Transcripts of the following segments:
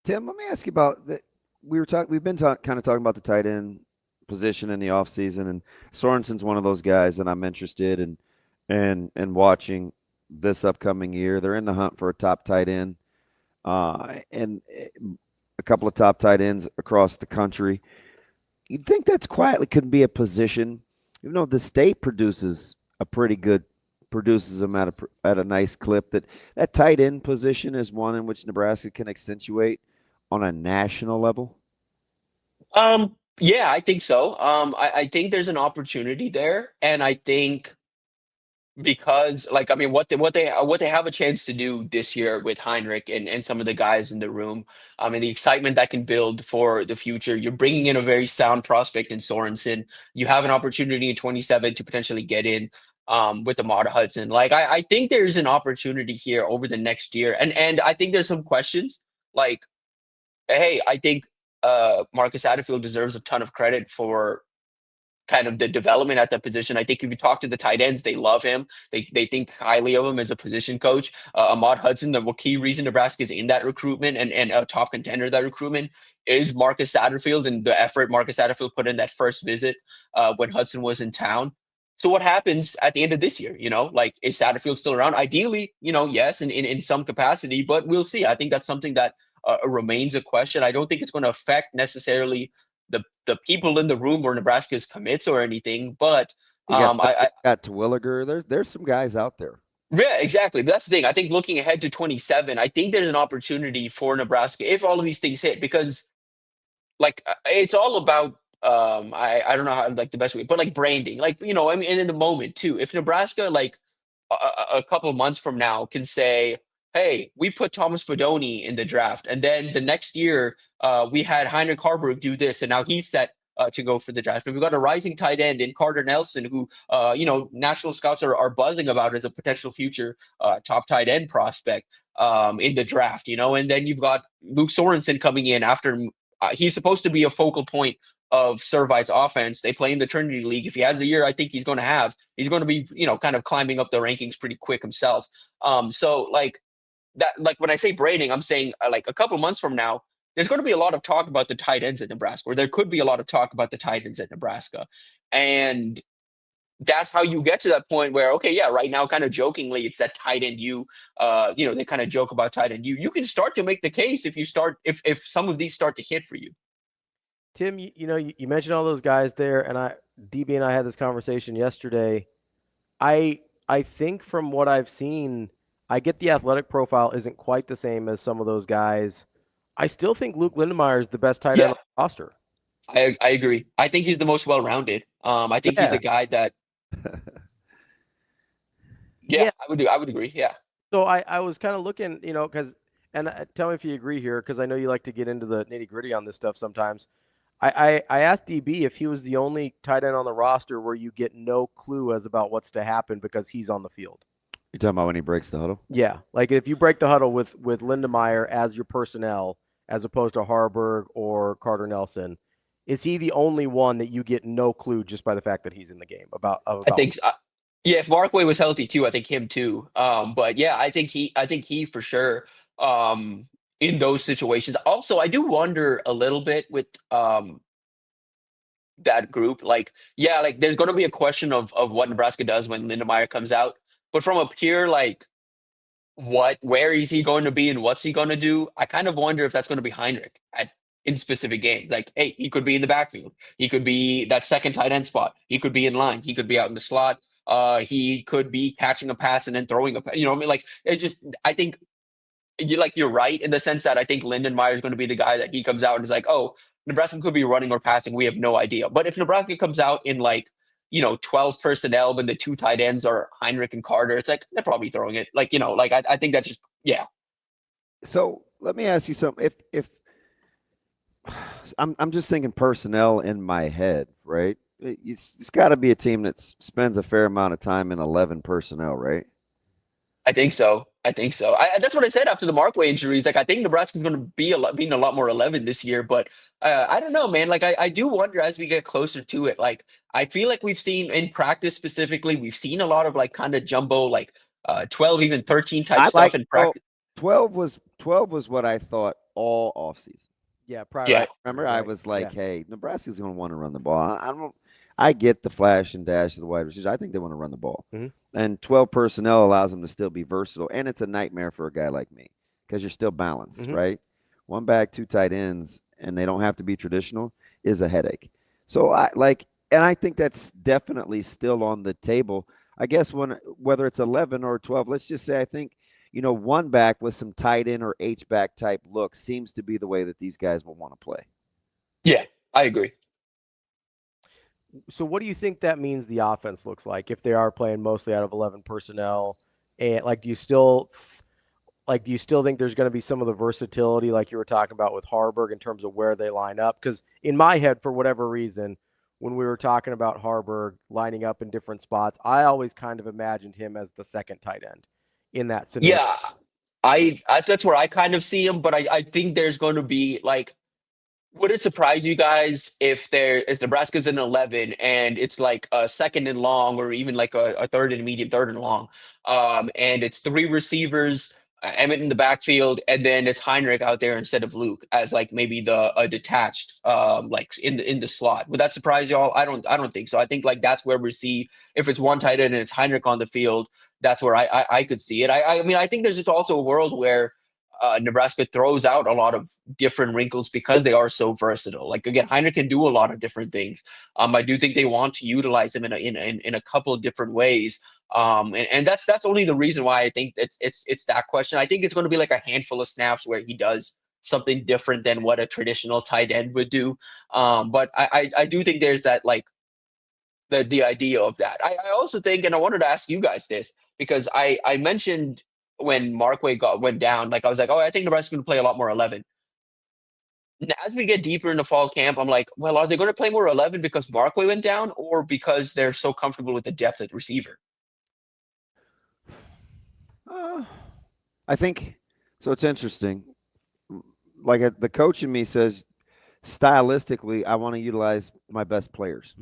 Tim, let me ask you about the, we've been kind of talking about the tight end position in the offseason, and Sorensen's one of those guys that I'm interested in and watching this upcoming year. They're in the hunt for a top tight end, and a couple of top tight ends across the country. You'd think that's quietly could be a position, even though the state produces them at a nice clip. That tight end position is one in which Nebraska can accentuate on a national level. Yeah, I think so. I think there's an opportunity there, and I think because like I mean what they have a chance to do this year with Heinrich and some of the guys in the room, and the excitement that can build for the future. You're bringing in a very sound prospect in Sorensen. You have an opportunity in 27 to potentially get in with the Mata Hudson. Like I think there's an opportunity here over the next year, and I think there's some questions like, hey, I think Marcus Satterfield deserves a ton of credit for kind of the development at that position. I think if you talk to the tight ends, they love him. They think highly of him as a position coach. Ahmad Hudson, the key reason Nebraska is in that recruitment and a top contender of that recruitment is Marcus Satterfield and the effort Marcus Satterfield put in that first visit when Hudson was in town. So what happens at the end of this year? Like, is Satterfield still around? Ideally, yes, in some capacity, but we'll see. I think that's something that remains a question. I don't think it's going to affect necessarily the people in the room or Nebraska's commits or anything, but got Terwilliger. There's some guys out there. Yeah, exactly. But that's the thing. I think looking ahead to 27, I think there's an opportunity for Nebraska if all of these things hit, because like it's all about I don't know how like the best way, but like branding, like I mean, and in the moment too. If Nebraska like a couple of months from now can say, "Hey, we put Thomas Fedoni in the draft," and then the next year we had Heinrich Haarberg do this, and now he's set to go for the draft. And we've got a rising tight end in Carter Nelson, who national scouts are buzzing about as a potential future top tight end prospect in the draft. And then you've got Luke Sorensen coming in after. He's supposed to be a focal point of Servite's offense. They play in the Trinity League. If he has the year I think he's going to have, he's going to be, kind of climbing up the rankings pretty quick himself. So like that, like when I say braiding, I'm saying like a couple months from now, there's going to be a lot of talk about the tight ends at Nebraska, or there could be a lot of talk about the tight ends at Nebraska. And that's how you get to that point where, okay, yeah, right now, kind of jokingly, it's that tight end they kind of joke about tight end you can start to make the case if some of these start to hit for you. Tim, you mentioned all those guys there, and DB and I had this conversation yesterday. I think from what I've seen, I get the athletic profile isn't quite the same as some of those guys. I still think Luke Lindenmeyer is the best tight end on the roster. I agree. I think he's the most well-rounded. I think he's a guy that. Yeah, I would agree. Yeah. So I was kind of looking, because, and tell me if you agree here, because I know you like to get into the nitty-gritty on this stuff sometimes. I asked DB if he was the only tight end on the roster where you get no clue as about what's to happen because he's on the field. You're talking about when he breaks the huddle? Yeah. Like if you break the huddle with Lindenmeyer as your personnel, as opposed to Haarberg or Carter Nelson, is he the only one that you get no clue just by the fact that he's in the game about I think so. Yeah, if Markway was healthy too, I think him too. But yeah, I think he for sure in those situations. Also, I do wonder a little bit with that group. Like, yeah, like there's going to be a question of what Nebraska does when Lindenmeyer comes out. But from a pure like where is he going to be and what's he going to do? I kind of wonder if that's going to be Heinrich in specific games. Like, hey, he could be in the backfield. He could be that second tight end spot. He could be in line. He could be out in the slot. He could be catching a pass and then throwing a pass. You know what I mean? Like, it's just, I think you're right in the sense that I think Lindenmeyer is going to be the guy that he comes out and is like, oh, Nebraska could be running or passing. We have no idea. But if Nebraska comes out in like, 12 personnel, when the two tight ends are Heinrich and Carter, it's like they're probably throwing it. Like, I think that just, yeah. So let me ask you something. If I'm just thinking personnel in my head, right? It's got to be a team that spends a fair amount of time in 11 personnel, right? I think so. That's what I said after the Markway injuries. Like, I think Nebraska's going to be being a lot more 11 this year. But I don't know, man. Like, I do wonder as we get closer to it. Like, I feel like we've seen in practice specifically, we've seen a lot of like kind of jumbo, like 12, even 13 type stuff in practice. 12 was what I thought all offseason. Yeah, prior. Yeah. Remember, right. I was like, hey, Nebraska's going to want to run the ball. I get the flash and dash of the wide receivers. I think they want to run the ball. And 12 personnel allows them to still be versatile. And it's a nightmare for a guy like me because you're still balanced, right? One back, two tight ends, and they don't have to be traditional is a headache. So and I think that's definitely still on the table. I guess whether it's 11 or 12, let's just say I think, one back with some tight end or H-back type look seems to be the way that these guys will want to play. Yeah, I agree. So what do you think that means the offense looks like if they are playing mostly out of 11 personnel? And do you still think there's going to be some of the versatility like you were talking about with Haarberg in terms of where they line up? Because in my head, for whatever reason, when we were talking about Haarberg lining up in different spots, I always kind of imagined him as the second tight end in that scenario. Yeah, I that's where I kind of see him, but I think there's going to be like, would it surprise you guys if Nebraska's in 11 and it's like a second and long or even like a third and medium, third and long, and it's three receivers, Emmett in the backfield, and then it's Heinrich out there instead of Luke as like maybe the detached like in the slot. Would that surprise y'all? I don't think so. I think like that's where we see if it's one tight end and it's Heinrich on the field, that's where I could see it. I mean I think there's just also a world where Nebraska throws out a lot of different wrinkles because they are so versatile. Like again, Heinrich can do a lot of different things. I do think they want to utilize him in a couple of different ways. And that's only the reason why I think it's that question. I think it's going to be like a handful of snaps where he does something different than what a traditional tight end would do. But I do think there's that like the idea of that. I also think, and I wanted to ask you guys this because I mentioned when Markway went down, like I was like, oh, I think Nebraska's going to play a lot more 11. As we get deeper into fall camp, I'm like, well, are they going to play more 11 because Markway went down or because they're so comfortable with the depth at receiver? I think so. It's interesting. Like the coach in me says, stylistically, I want to utilize my best players.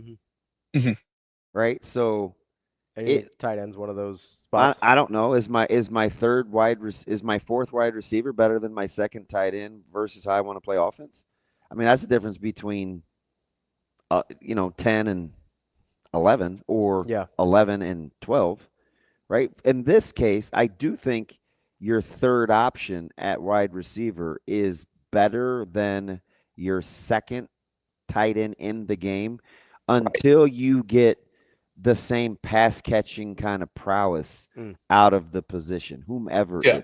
Right. So tight end's one of those spots. I don't know. Is my fourth wide receiver better than my second tight end versus how I want to play offense? I mean, that's the difference between 10 and 11 or 11 and 12, right? In this case, I do think your third option at wide receiver is better than your second tight end in the game until you get the same pass catching kind of prowess out of the position, whomever it is,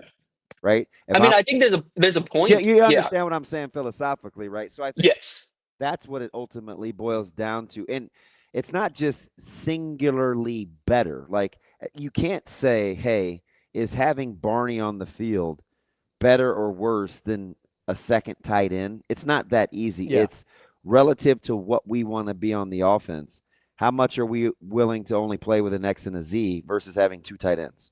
right? I think there's a point. Yeah, you understand what I'm saying philosophically, right? So I think yes, that's what it ultimately boils down to. And it's not just singularly better. Like you can't say, hey, is having Barney on the field better or worse than a second tight end? It's not that easy. Yeah. It's relative to what we want to be on the offense. How much are we willing to only play with an X and a Z versus having two tight ends?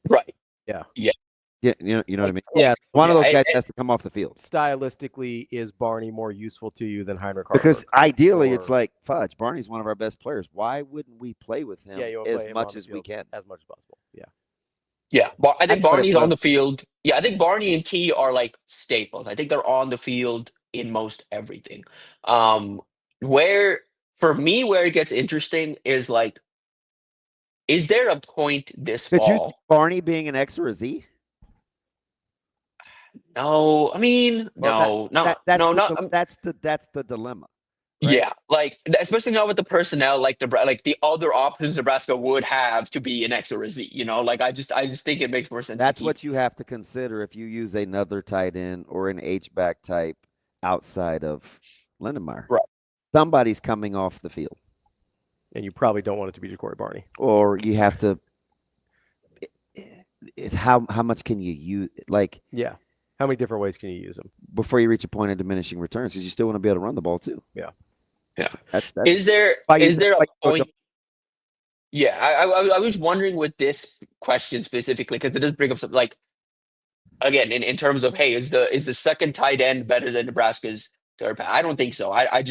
Right. Yeah. Yeah. Yeah, you know what I mean? Yeah. One of those guys has to come off the field. Stylistically, is Barney more useful to you than Heinrich Haarberg? Because ideally, it's like, fudge, Barney's one of our best players. Why wouldn't we play with him as much as we can? As much as possible. Yeah. Yeah. I think Barney's on the field. Yeah, I think Barney and Key are like staples. I think they're on the field in most everything. Where it gets interesting is like, is there a point this Did you see fall? Barney being an X or a Z? No, I mean, Well, no. That's the dilemma. Right? Yeah, like especially not with the personnel, like the other options Nebraska would have to be an X or a Z. You know, like I just think it makes more sense. That's what you have to consider if you use another tight end or an H-back type outside of Lindenmeyer. Right. Somebody's coming off the field. And you probably don't want it to be Ja'Cory Barney. Or you have to how much can you use? Like, yeah. How many different ways can you use them before you reach a point of diminishing returns? Because you still want to be able to run the ball too. Yeah. Yeah. That's is there a point? Yeah, I was wondering with this question specifically because it does bring up something like, again, in terms of, hey, is the second tight end better than Nebraska's third pass? I don't think so. I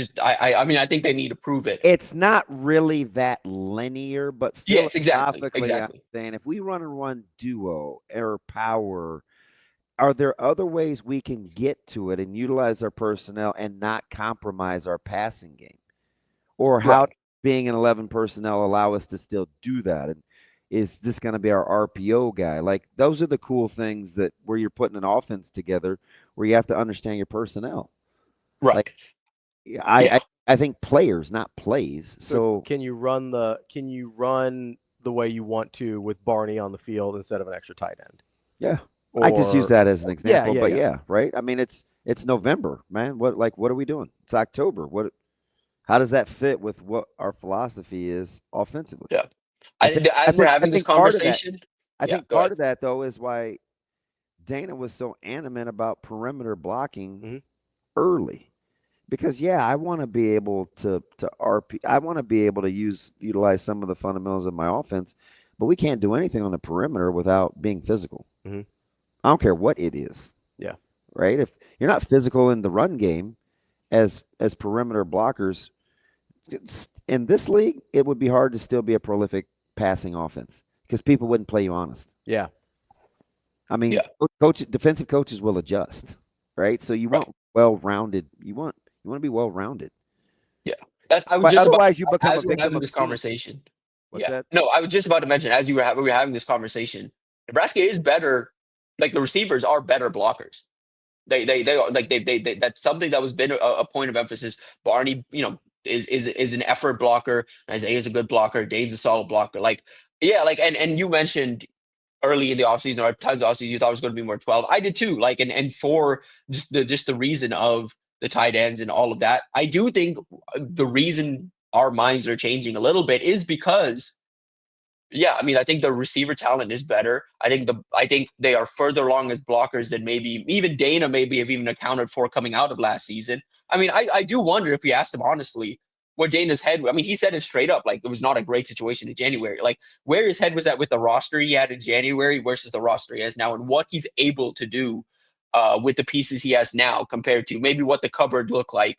mean, I think they need to prove it. It's not really that linear, but yes, exactly. I'm saying if we run duo or power, are there other ways we can get to it and utilize our personnel and not compromise our passing game? Or how Right. being an 11 personnel allow us to still do that? And is this going to be our RPO guy? Like, those are the cool things that where you're putting an offense together where you have to understand your personnel. Right. Like, I, Yeah. I, I think players, not plays. So So, can you run the way you want to with Barney on the field instead of an extra tight end? yeah, I just use Or that as an yeah, example. yeah, But yeah. yeah, right. I mean, it's November, man. What are we doing? It's October. How does that fit with what our philosophy is offensively? Yeah. I think I As we're think I having this think part of that conversation, I yeah, think go part ahead. of that though is why Dana was so animate about perimeter blocking Mhm. early. Because yeah, I want to be able to RP. I want to be able to utilize some of the fundamentals of my offense, but we can't do anything on the perimeter without being physical. Mhm. I don't care what it is. Yeah. Right? If you're not physical in the run game as perimeter blockers, in this league, it would be hard to still be a prolific passing offense because people wouldn't play you honest. Yeah. I mean, Yeah. defensive coaches will adjust, right? So you Right. want well-rounded. You want to be well-rounded. Yeah. I was But just about, otherwise, you become a as we were victim having of this scheme. conversation. What's Yeah. that? No, I was just about to mention, as we were having this conversation, Nebraska is better. Like, the receivers are better blockers. They are like they that's something that was been a point of emphasis. Barney, is an effort blocker. Isaiah's a good blocker. Dane's a solid blocker. Like, yeah, like, and you mentioned early in the offseason or times of offseason you thought it was going to be more 12. I did too. Like, and for just the reason of the tight ends and all of that, I do think the reason our minds are changing a little bit is because, yeah, I mean, I think the receiver talent is better. I think they are further along as blockers than maybe even Dana maybe have even accounted for coming out of last season. I mean, I do wonder if we asked him honestly what Dana's head. I mean, he said it straight up, like, it was not a great situation in January. Like, where his head was at with the roster he had in January versus the roster he has now, and what he's able to do with the pieces he has now compared to maybe what the cupboard looked like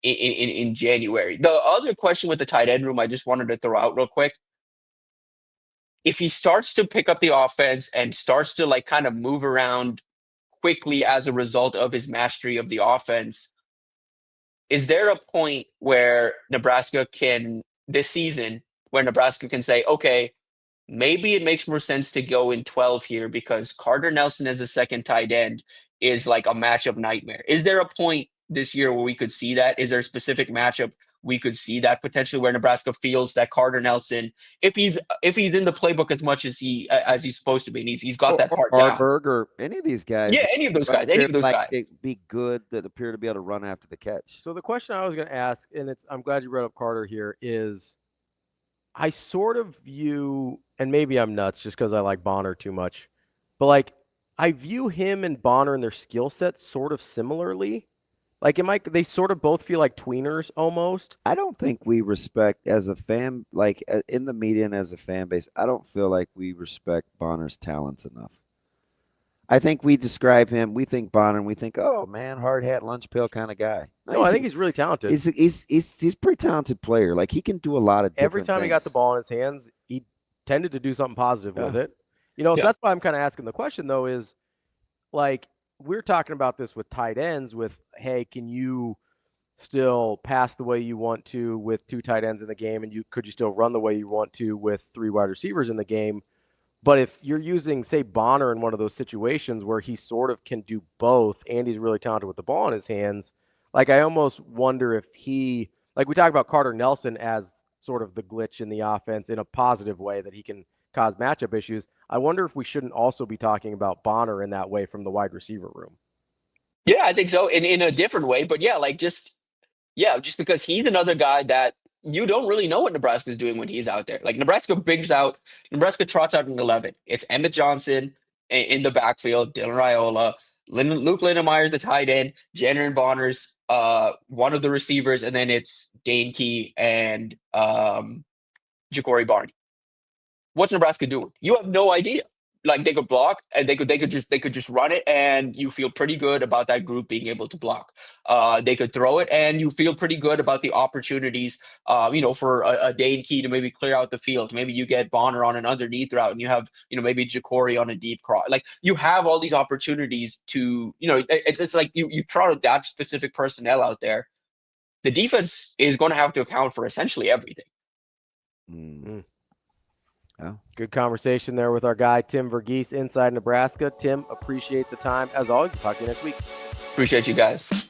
in January. The other question with the tight end room, I just wanted to throw out real quick, if he starts to pick up the offense and starts to, like, kind of move around quickly as a result of his mastery of the offense, is there a point where Nebraska can this season where Nebraska can say, okay, maybe it makes more sense to go in 12 here because Carter Nelson as a second tight end is like a matchup nightmare. Is there a point this year where we could see that? Is there a specific matchup we could see that potentially where Nebraska feels that Carter Nelson, if he's in the playbook as much as he's supposed to be, and he's got that Or part down. Haarberg or any of these guys Yeah, that any of those guys, any appear of those like guys. they be good that appear to be able to run after the catch. So the question I was going to ask, and I'm glad you brought up Carter here, is I sort of view, and maybe I'm nuts just because I like Bonner too much, but like I view him and Bonner and their skill sets sort of similarly. Like, they sort of both feel like tweeners almost. I don't think we respect as a fan, like in the media and as a fan base. I don't feel like we respect Bonner's talents enough. I think we describe him. We think Bonner, and we think, oh man, hard hat, lunch pail kind of guy. No, No, I think he's really talented. he's a pretty talented player. Like, he can do a lot of Every different time he got the things. ball in his hands, he tended to do something positive with Yeah. it. So Yeah. that's why I'm kind of asking the question, though, is like we're talking about this with tight ends with, hey, can you still pass the way you want to with two tight ends in the game, and could you still run the way you want to with three wide receivers in the game? But if you're using, say, Bonner in one of those situations where he sort of can do both and he's really talented with the ball in his hands, like I almost wonder if like we talk about Carter Nelson as sort of the glitch in the offense in a positive way that he can cause matchup issues. I wonder if we shouldn't also be talking about Bonner in that way from the wide receiver room. Yeah, I think so. In a different way, but yeah, like, just because he's another guy that you don't really know what Nebraska's doing when he's out there. Like, Nebraska trots out an 11. It's Emmett Johnson in the backfield, Dylan Raiola, Luke Lindenmeyer the tight end, Jenner and Bonner's one of the receivers, and then it's Dane Key and Ja'Cory Barney. What's Nebraska doing? You have no idea. like they could block and they could just run it, and you feel pretty good about that group being able to block. They could throw it, and you feel pretty good about the opportunities, for a Dane Key to maybe clear out the field. Maybe you get Bonner on an underneath route, and you have, maybe Jacory on a deep cross. Like, you have all these opportunities to, it's like you trot that specific personnel out there. The defense is going to have to account for essentially everything. Mm. Oh. Good conversation there with our guy, Tim Verghese, Inside Nebraska. Tim, appreciate the time. As always, we'll talk to you next week. Appreciate you guys.